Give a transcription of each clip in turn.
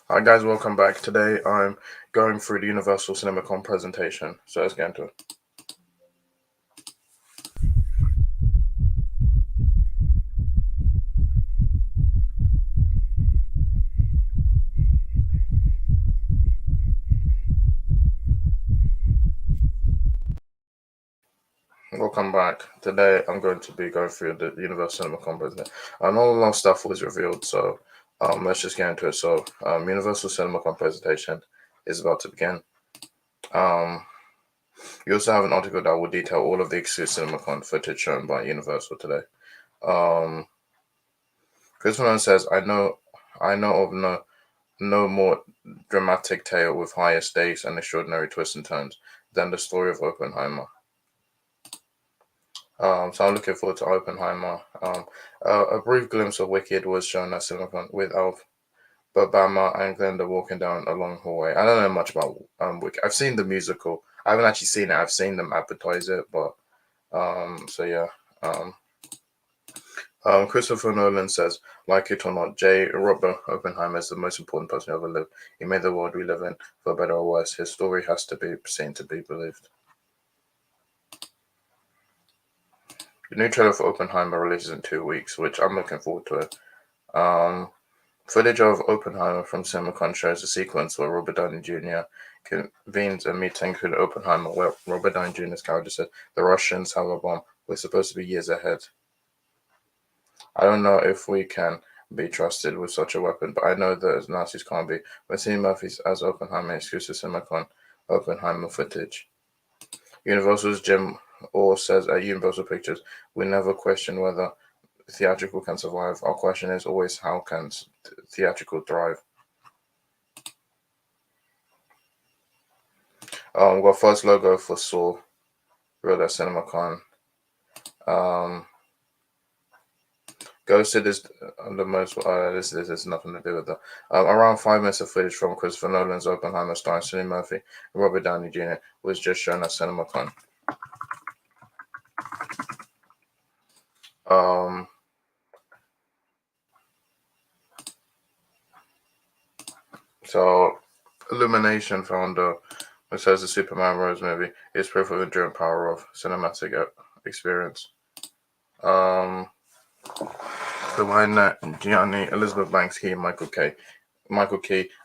Hi guys, welcome back. Today I'm going through the Universal CinemaCon presentation, so let's get into it. Welcome back. Today I'm going to be going through the Universal CinemaCon presentation. Not a lot of stuff was revealed, so let's just get into it. So Universal CinemaCon presentation is about to begin. You also have an article that will detail all of the exclusive CinemaCon footage shown by Universal today. Um, Chris says, I know of no more dramatic tale with higher stakes and extraordinary twists and turns than the story of Oppenheimer. So I'm looking forward to Oppenheimer. A brief glimpse of Wicked was shown at CinemaCon with Alabama and Glenda walking down a long hallway. I don't know much about Wicked. I've seen the musical. I haven't actually seen it. I've seen them advertise it, but so yeah. Um, Christopher Nolan says, like it or not, J. Robert Oppenheimer is the most important person who ever lived. He made the world we live in, for better or worse. His story has to be seen to be believed. The new trailer for Oppenheimer releases in 2 weeks, which I'm looking forward to it. Um, Footage of Oppenheimer from CinemaCon shows a sequence where Robert Downey Jr. convenes a meeting with Oppenheimer, where Robert Downey Jr.'s character said, "The Russians have a bomb. We're supposed to be years ahead." I don't know if we can be trusted with such a weapon, but I know that Nazis can't be. We're seeing Murphy's as Oppenheimer exclusive CinemaCon Oppenheimer footage. Universal's Jim Orr says at Universal Pictures, "We never question whether theatrical can survive. Our question is always how can theatrical thrive." We got first logo for Saw, real at CinemaCon. Um, Ghosted is the most. This has nothing to do with that. Around 5 minutes of footage from Christopher Nolan's Oppenheimer starring Cillian Murphy and Robert Downey Jr. was just shown at CinemaCon. Um, so Illumination founder it says the Superman Rose movie is proof of the enduring power of cinematic experience. The Gianni, Elizabeth Banks, Key, Michael Key,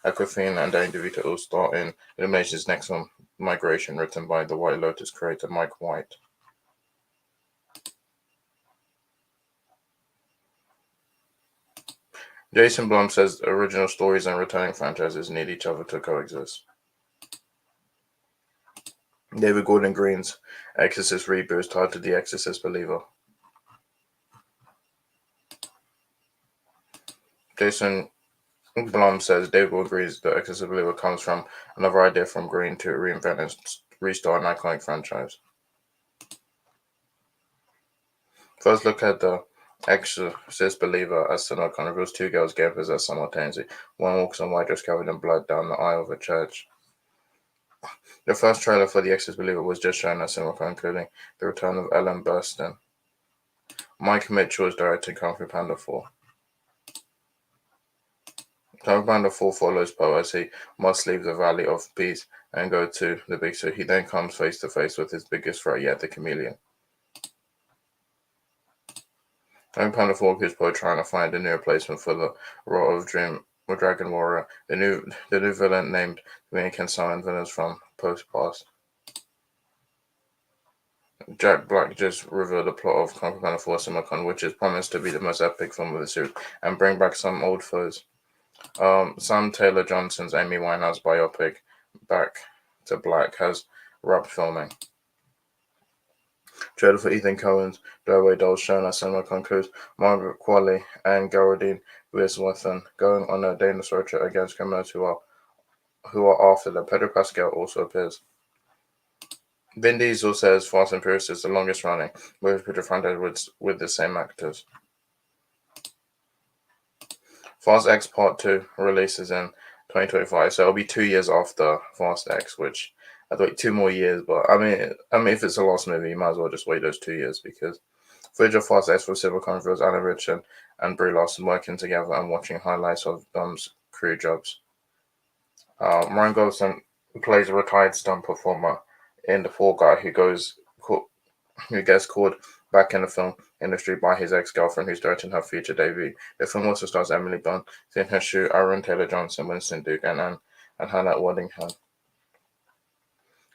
Aquafina, and Danny DeVito all star in Illumination's next film, Migration, written by the White Lotus creator Mike White. Jason Blum says original stories and returning franchises need each other to coexist. David Gordon Green's Exorcist reboot is tied to The Exorcist Believer. Jason Blum says David Gordon Green's The Exorcist Believer comes from another idea from Green to reinvent and restart an iconic franchise. First look at The Exorcist Believer as CinemaCon reveals two girls getting possessed simultaneously. One walks on white dress covered in blood down the aisle of a church. The first trailer for The Exorcist Believer was just shown at CinemaCon, including the return of Ellen Burstyn. Mike Mitchell is directing Kung Fu Panda 4. Kung Fu Panda 4 follows Poe as he must leave the Valley of Peace and go to the Big City. He then comes face to face with his biggest threat yet, the Chameleon. Kung Fu Panda 4 is Poe trying to find a new replacement for the role of Dragon Warrior. The new villain named Vinny can summon villains from Poe's past. Jack Black just revealed the plot of Kung Fu Panda 4 CinemaCon, which is promised to be the most epic film of the series and bring back some old foes. Sam Taylor Johnson's Amy Winehouse biopic, Back to Black, has wrapped filming. Trailer for Ethan Coen's Doorway Dolls shown at CinemaCon includes Margaret Qualley and Geraldine Wiswathan going on a dangerous road trip against criminals who are after them. Pedro Pascal also appears. Vin Diesel says Fast and Furious is the longest running movie picture franchise with the same actors. Fast X Part 2 releases in 2025, so it'll be 2 years after Fast X, which I'd wait 2 more years. But I mean, if it's the last movie, you might as well just wait those 2 years because footage of Fast X for CinemaCon reveals Anna Rich and Brie Larson working together and watching highlights of Dom's crew jobs. Ryan Gosling plays a retired stunt performer in The Fall Guy who gets called back in the film industry by his ex-girlfriend who's directing her feature debut. The film also stars Emily Blunt, Cynthia Shu, Aaron Taylor-Johnson, Winston Duke, and Hannah Waddingham.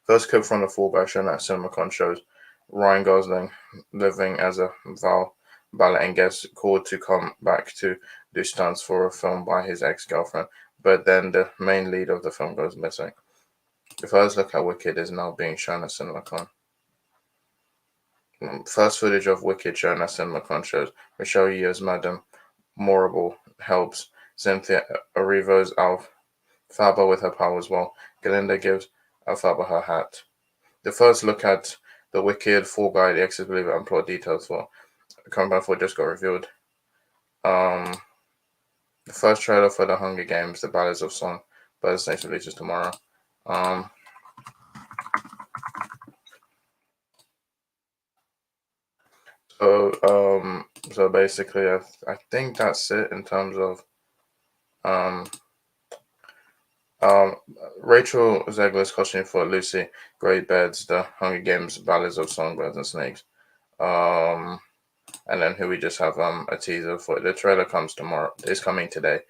First clip from The Fall Guy shown at CinemaCon shows Ryan Gosling living as a Val Ballet and gets called to come back to do stunts for a film by his ex-girlfriend, but then the main lead of the film goes missing. The first look at Wicked is now being shown at CinemaCon. First footage of Wicked shown at CinemaCon shows Michelle Yeoh's Madame Morrible helps Cynthia Erivo's Alphaba with her powers while Galinda gives Alphaba her hat. The first look at the Wicked, Fall Guy, the Exit Believer, and plot details for Combat 4 just got revealed. The first trailer for The Hunger Games, The Ballads of Song, but its next releases tomorrow. So basically, I think that's it in terms of um, um, Rachel Zegler's costume for Lucy, Great Beds, The Hunger Games, Ballads of Songbirds and Snakes. And then here we just have a teaser for it. The trailer comes tomorrow. It's coming today.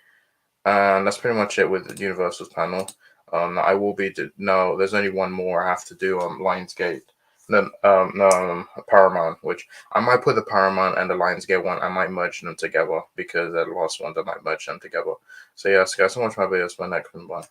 And that's pretty much it with Universal's panel. I will be no. There's only one more I have to do on Lionsgate. No, Paramount. Which I might put the Paramount and the Lionsgate one. I might merge them together because they're the last ones. I might merge them together. So yes, guys, so much for my videos. My next one. Bye.